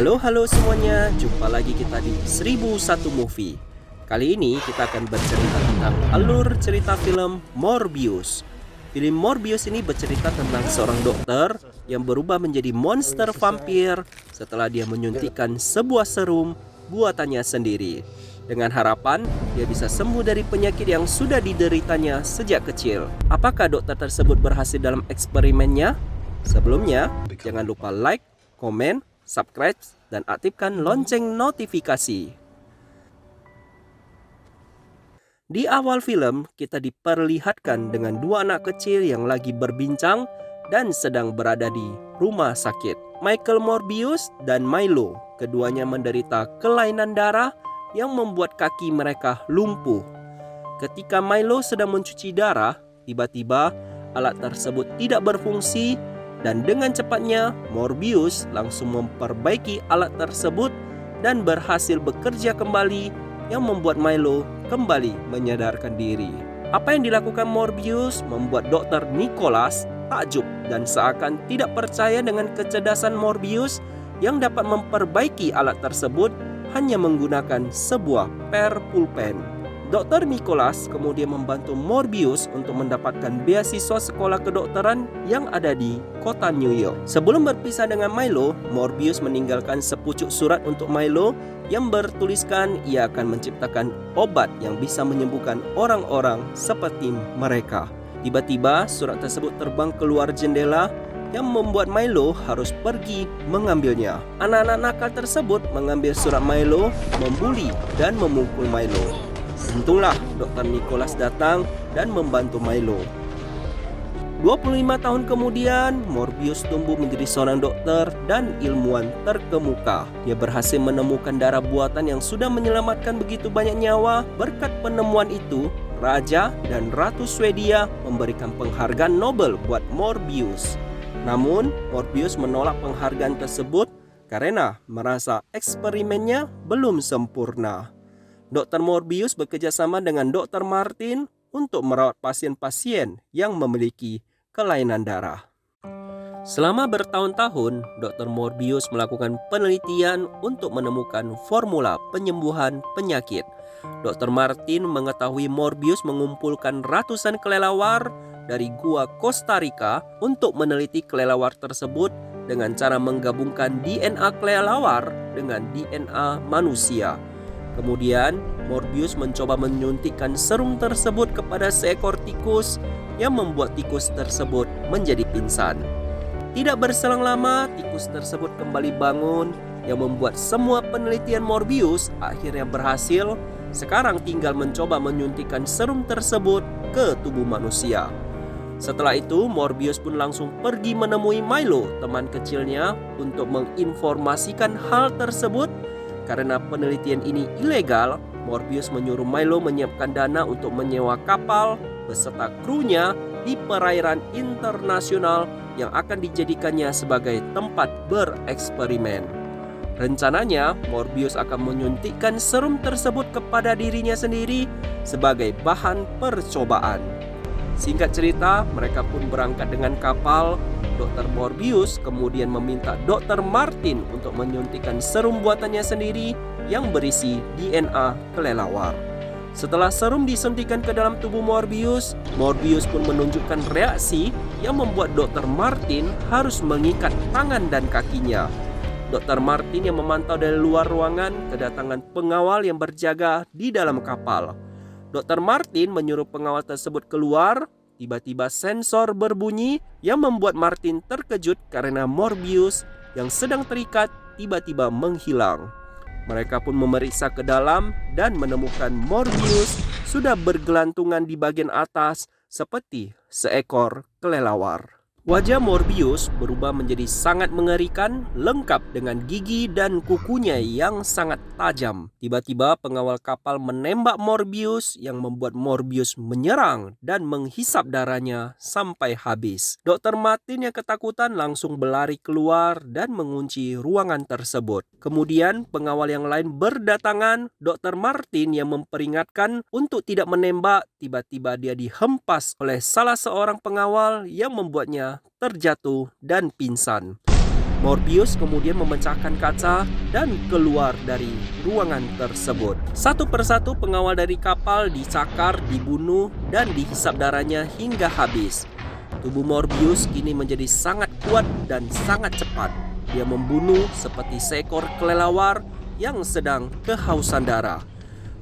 Halo semuanya, jumpa lagi kita di 1001 Movie. Kali ini kita akan bercerita tentang alur cerita film Morbius. Film Morbius ini bercerita tentang seorang dokter yang berubah menjadi monster vampir setelah dia menyuntikkan sebuah serum buatannya sendiri. Dengan harapan dia bisa sembuh dari penyakit yang sudah dideritanya sejak kecil. Apakah dokter tersebut berhasil dalam eksperimennya? Sebelumnya, jangan lupa like, komen, subscribe, dan aktifkan lonceng notifikasi. Di awal film, kita diperlihatkan dengan dua anak kecil yang lagi berbincang dan sedang berada di rumah sakit. Michael Morbius dan Milo, keduanya menderita kelainan darah yang membuat kaki mereka lumpuh. Ketika Milo sedang mencuci darah, tiba-tiba alat tersebut tidak berfungsi. Dan dengan cepatnya, Morbius langsung memperbaiki alat tersebut dan berhasil bekerja kembali yang membuat Milo kembali menyadarkan diri. Apa yang dilakukan Morbius membuat Dr. Nicholas takjub dan seakan tidak percaya dengan kecerdasan Morbius yang dapat memperbaiki alat tersebut hanya menggunakan sebuah pulpen. Dr. Nicholas kemudian membantu Morbius untuk mendapatkan beasiswa sekolah kedokteran yang ada di kota New York. Sebelum berpisah dengan Milo, Morbius meninggalkan sepucuk surat untuk Milo yang bertuliskan ia akan menciptakan obat yang bisa menyembuhkan orang-orang seperti mereka. Tiba-tiba surat tersebut terbang keluar jendela yang membuat Milo harus pergi mengambilnya. Anak-anak nakal tersebut mengambil surat Milo, membuli dan memukul Milo. Untunglah Dr. Nicholas datang dan membantu Milo. 25 tahun kemudian, Morbius tumbuh menjadi seorang dokter dan ilmuwan terkemuka. Dia berhasil menemukan darah buatan yang sudah menyelamatkan begitu banyak nyawa. Berkat penemuan itu, Raja dan Ratu Swedia memberikan penghargaan Nobel buat Morbius. Namun, Morbius menolak penghargaan tersebut karena merasa eksperimennya belum sempurna. Dr. Morbius bekerjasama dengan Dr. Martin untuk merawat pasien-pasien yang memiliki kelainan darah. Selama bertahun-tahun, Dr. Morbius melakukan penelitian untuk menemukan formula penyembuhan penyakit. Dr. Martin mengetahui Morbius mengumpulkan ratusan kelelawar dari gua Costa Rica untuk meneliti kelelawar tersebut dengan cara menggabungkan DNA kelelawar dengan DNA manusia. Kemudian, Morbius mencoba menyuntikkan serum tersebut kepada seekor tikus yang membuat tikus tersebut menjadi pingsan. Tidak berselang lama, tikus tersebut kembali bangun yang membuat semua penelitian Morbius akhirnya berhasil. Sekarang tinggal mencoba menyuntikkan serum tersebut ke tubuh manusia. Setelah itu, Morbius pun langsung pergi menemui Milo, teman kecilnya, untuk menginformasikan hal tersebut. Karena penelitian ini ilegal, Morbius menyuruh Milo menyiapkan dana untuk menyewa kapal beserta krunya di perairan internasional yang akan dijadikannya sebagai tempat bereksperimen. Rencananya, Morbius akan menyuntikkan serum tersebut kepada dirinya sendiri sebagai bahan percobaan. Singkat cerita, mereka pun berangkat dengan kapal. Dr. Morbius kemudian meminta Dr. Martin untuk menyuntikkan serum buatannya sendiri yang berisi DNA kelelawar. Setelah serum disuntikkan ke dalam tubuh Morbius, Morbius pun menunjukkan reaksi yang membuat Dr. Martin harus mengikat tangan dan kakinya. Dr. Martin yang memantau dari luar ruangan kedatangan pengawal yang berjaga di dalam kapal. Dr. Martin menyuruh pengawal tersebut keluar. Tiba-tiba sensor berbunyi yang membuat Martin terkejut karena Morbius yang sedang terikat tiba-tiba menghilang. Mereka pun memeriksa ke dalam dan menemukan Morbius sudah bergelantungan di bagian atas seperti seekor kelelawar. Wajah Morbius berubah menjadi sangat mengerikan, lengkap dengan gigi dan kukunya yang sangat tajam. Tiba-tiba pengawal kapal menembak Morbius yang membuat Morbius menyerang dan menghisap darahnya sampai habis. Dr. Martin yang ketakutan langsung berlari keluar dan mengunci ruangan tersebut. Kemudian pengawal yang lain berdatangan. Dr. Martin yang memperingatkan untuk tidak menembak, tiba-tiba dia dihempas oleh salah seorang pengawal yang membuatnya terjatuh dan pingsan. Morbius kemudian memecahkan kaca dan keluar dari ruangan tersebut. Satu persatu pengawal dari kapal dicakar, dibunuh, dan dihisap darahnya hingga habis. Tubuh Morbius kini menjadi sangat kuat dan sangat cepat. Dia membunuh seperti seekor kelelawar yang sedang kehausan darah.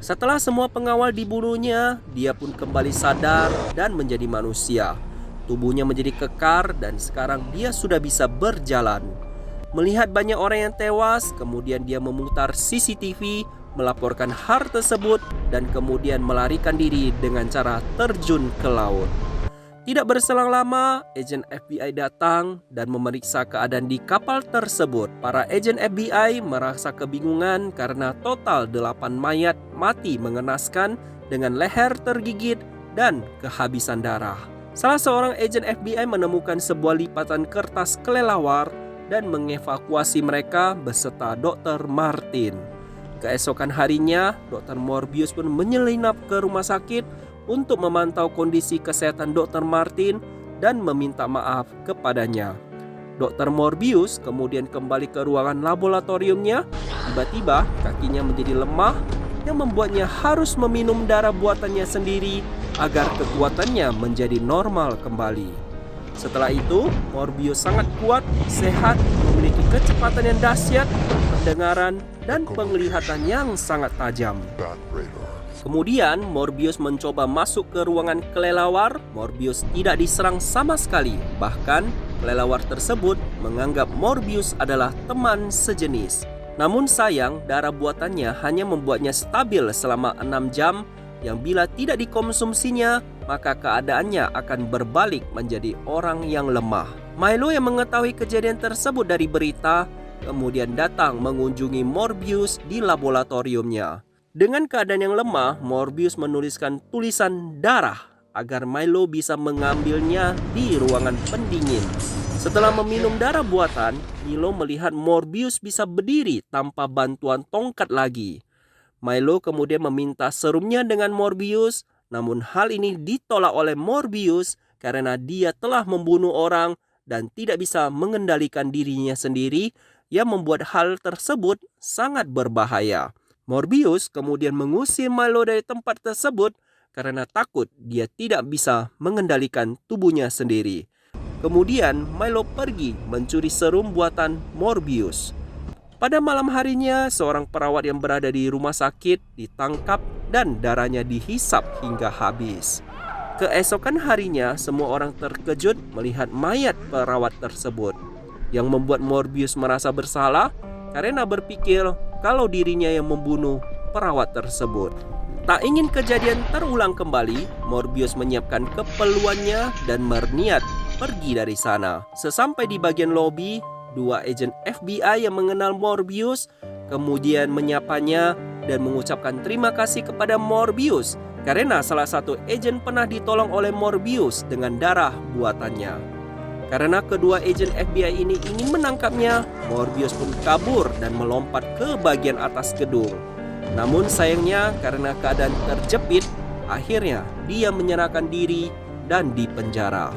Setelah semua pengawal dibunuhnya, dia pun kembali sadar dan menjadi manusia. Tubuhnya menjadi kekar dan sekarang dia sudah bisa berjalan. Melihat banyak orang yang tewas, kemudian dia memutar CCTV, melaporkan hal tersebut, dan kemudian melarikan diri dengan cara terjun ke laut. Tidak berselang lama, agen FBI datang dan memeriksa keadaan di kapal tersebut. Para agen FBI merasa kebingungan karena total 8 mayat mati mengenaskan dengan leher tergigit dan kehabisan darah. Salah seorang agen FBI menemukan sebuah lipatan kertas kelelawar dan mengevakuasi mereka beserta Dr. Martin. Keesokan harinya, Dr. Morbius pun menyelinap ke rumah sakit untuk memantau kondisi kesehatan Dr. Martin dan meminta maaf kepadanya. Dr. Morbius kemudian kembali ke ruangan laboratoriumnya. Tiba-tiba kakinya menjadi lemah yang membuatnya harus meminum darah buatannya sendiri agar kekuatannya menjadi normal kembali. Setelah itu, Morbius sangat kuat, sehat, memiliki kecepatan yang dahsyat, pendengaran, dan penglihatan yang sangat tajam. Kemudian, Morbius mencoba masuk ke ruangan kelelawar. Morbius tidak diserang sama sekali. Bahkan, kelelawar tersebut menganggap Morbius adalah teman sejenis. Namun sayang, darah buatannya hanya membuatnya stabil selama 6 jam, yang bila tidak dikonsumsinya, maka keadaannya akan berbalik menjadi orang yang lemah. Milo yang mengetahui kejadian tersebut dari berita, kemudian datang mengunjungi Morbius di laboratoriumnya. Dengan keadaan yang lemah, Morbius menuliskan tulisan darah agar Milo bisa mengambilnya di ruangan pendingin. Setelah meminum darah buatan, Milo melihat Morbius bisa berdiri tanpa bantuan tongkat lagi. Milo kemudian meminta serumnya dengan Morbius, namun hal ini ditolak oleh Morbius karena dia telah membunuh orang dan tidak bisa mengendalikan dirinya sendiri, yang membuat hal tersebut sangat berbahaya. Morbius kemudian mengusir Milo dari tempat tersebut karena takut dia tidak bisa mengendalikan tubuhnya sendiri. Kemudian Milo pergi mencuri serum buatan Morbius. Pada malam harinya, seorang perawat yang berada di rumah sakit ditangkap dan darahnya dihisap hingga habis. Keesokan harinya, semua orang terkejut melihat mayat perawat tersebut, yang membuat Morbius merasa bersalah karena berpikir kalau dirinya yang membunuh perawat tersebut. Tak ingin kejadian terulang kembali, Morbius menyiapkan keperluannya dan berniat pergi dari sana. Sesampai di bagian lobi, dua agen FBI yang mengenal Morbius kemudian menyapanya dan mengucapkan terima kasih kepada Morbius karena salah satu agen pernah ditolong oleh Morbius dengan darah buatannya. Karena kedua agen FBI ini ingin menangkapnya, Morbius pun kabur dan melompat ke bagian atas gedung. Namun sayangnya karena keadaan terjepit, akhirnya dia menyerahkan diri dan dipenjara.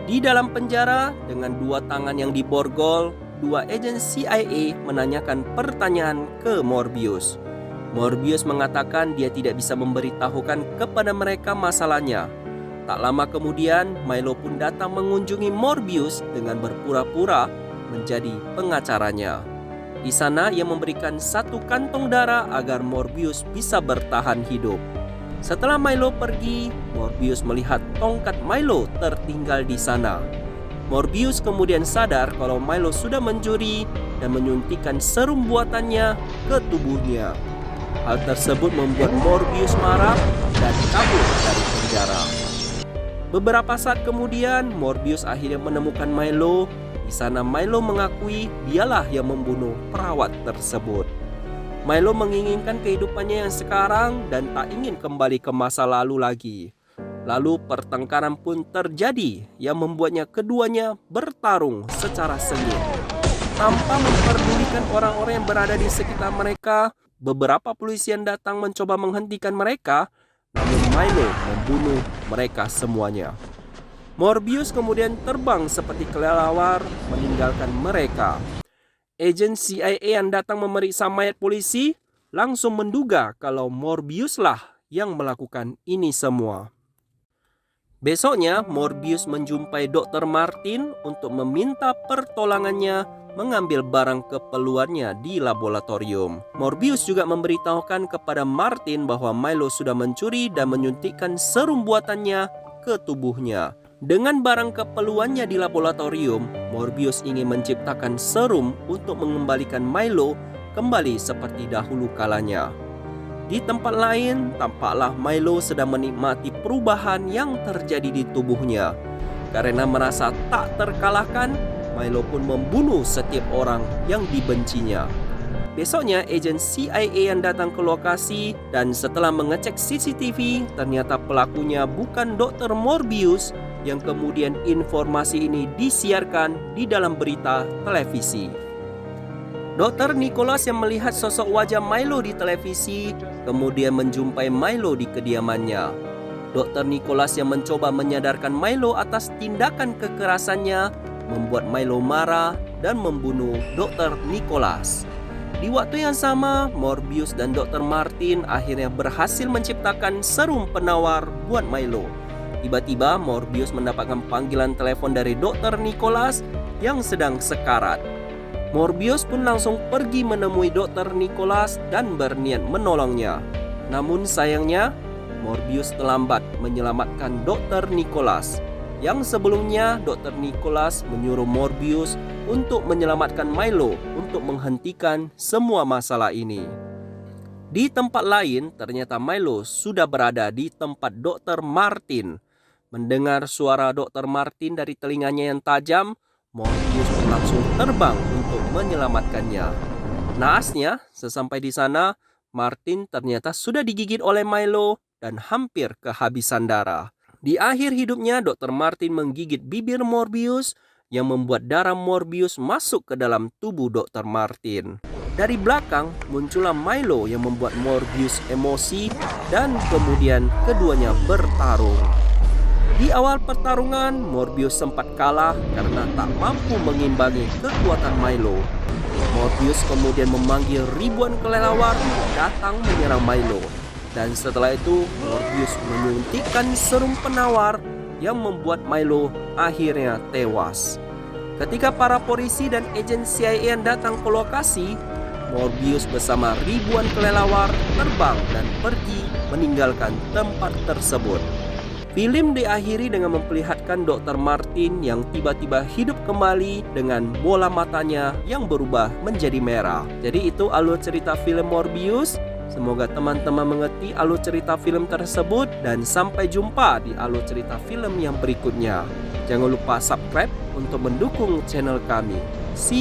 Di dalam penjara, dengan dua tangan yang diborgol, dua agen CIA menanyakan pertanyaan ke Morbius. Morbius mengatakan dia tidak bisa memberitahukan kepada mereka masalahnya. Tak lama kemudian, Milo pun datang mengunjungi Morbius dengan berpura-pura menjadi pengacaranya. Di sana ia memberikan satu kantong darah agar Morbius bisa bertahan hidup. Setelah Milo pergi, Morbius melihat tongkat Milo tertinggal di sana. Morbius kemudian sadar kalau Milo sudah mencuri dan menyuntikkan serum buatannya ke tubuhnya. Hal tersebut membuat Morbius marah dan kabur dari penjara. Beberapa saat kemudian, Morbius akhirnya menemukan Milo. Di sana Milo mengakui dialah yang membunuh perawat tersebut. Milo menginginkan kehidupannya yang sekarang dan tak ingin kembali ke masa lalu lagi. Lalu pertengkaran pun terjadi yang membuatnya keduanya bertarung secara sengit. Tanpa memperdulikan orang-orang yang berada di sekitar mereka, beberapa polisi yang datang mencoba menghentikan mereka, namun Milo membunuh mereka semuanya. Morbius kemudian terbang seperti kelelawar meninggalkan mereka. Agen CIA yang datang memeriksa mayat polisi langsung menduga kalau Morbiuslah yang melakukan ini semua. Besoknya, Morbius menjumpai Dr. Martin untuk meminta pertolongannya mengambil barang keperluannya di laboratorium. Morbius juga memberitahukan kepada Martin bahwa Milo sudah mencuri dan menyuntikkan serum buatannya ke tubuhnya. Dengan barang keperluannya di laboratorium, Morbius ingin menciptakan serum untuk mengembalikan Milo kembali seperti dahulu kalanya. Di tempat lain, tampaklah Milo sedang menikmati perubahan yang terjadi di tubuhnya. Karena merasa tak terkalahkan, Milo pun membunuh setiap orang yang dibencinya. Besoknya, agen CIA yang datang ke lokasi dan setelah mengecek CCTV, ternyata pelakunya bukan Dr. Morbius yang kemudian informasi ini disiarkan di dalam berita televisi. Dr. Nicholas yang melihat sosok wajah Milo di televisi kemudian menjumpai Milo di kediamannya. Dr. Nicholas yang mencoba menyadarkan Milo atas tindakan kekerasannya membuat Milo marah dan membunuh Dr. Nicholas. Di waktu yang sama, Morbius dan Dr. Martin akhirnya berhasil menciptakan serum penawar buat Milo. Tiba-tiba Morbius mendapatkan panggilan telepon dari Dr. Nicholas yang sedang sekarat. Morbius pun langsung pergi menemui Dr. Nicholas dan berniat menolongnya. Namun sayangnya, Morbius terlambat menyelamatkan Dr. Nicholas. Yang sebelumnya, Dr. Nicholas menyuruh Morbius untuk menyelamatkan Milo untuk menghentikan semua masalah ini. Di tempat lain, ternyata Milo sudah berada di tempat Dr. Martin. Mendengar suara Dr. Martin dari telinganya yang tajam, Morbius pun langsung terbang untuk menyelamatkannya. Naasnya, sesampai di sana, Martin ternyata sudah digigit oleh Milo dan hampir kehabisan darah. Di akhir hidupnya, Dr. Martin menggigit bibir Morbius yang membuat darah Morbius masuk ke dalam tubuh Dr. Martin. Dari belakang, muncullah Milo yang membuat Morbius emosi dan kemudian keduanya bertarung. Di awal pertarungan, Morbius sempat kalah karena tak mampu mengimbangi kekuatan Milo. Morbius kemudian memanggil ribuan kelelawar untuk datang menyerang Milo. Dan setelah itu, Morbius menyuntikkan serum penawar yang membuat Milo akhirnya tewas. Ketika para polisi dan agen CIA datang ke lokasi, Morbius bersama ribuan kelelawar terbang dan pergi meninggalkan tempat tersebut. Film diakhiri dengan memperlihatkan Dr. Martin yang tiba-tiba hidup kembali dengan bola matanya yang berubah menjadi merah. Jadi itu alur cerita film Morbius. Semoga teman-teman mengerti alur cerita film tersebut dan sampai jumpa di alur cerita film yang berikutnya. Jangan lupa subscribe untuk mendukung channel kami. See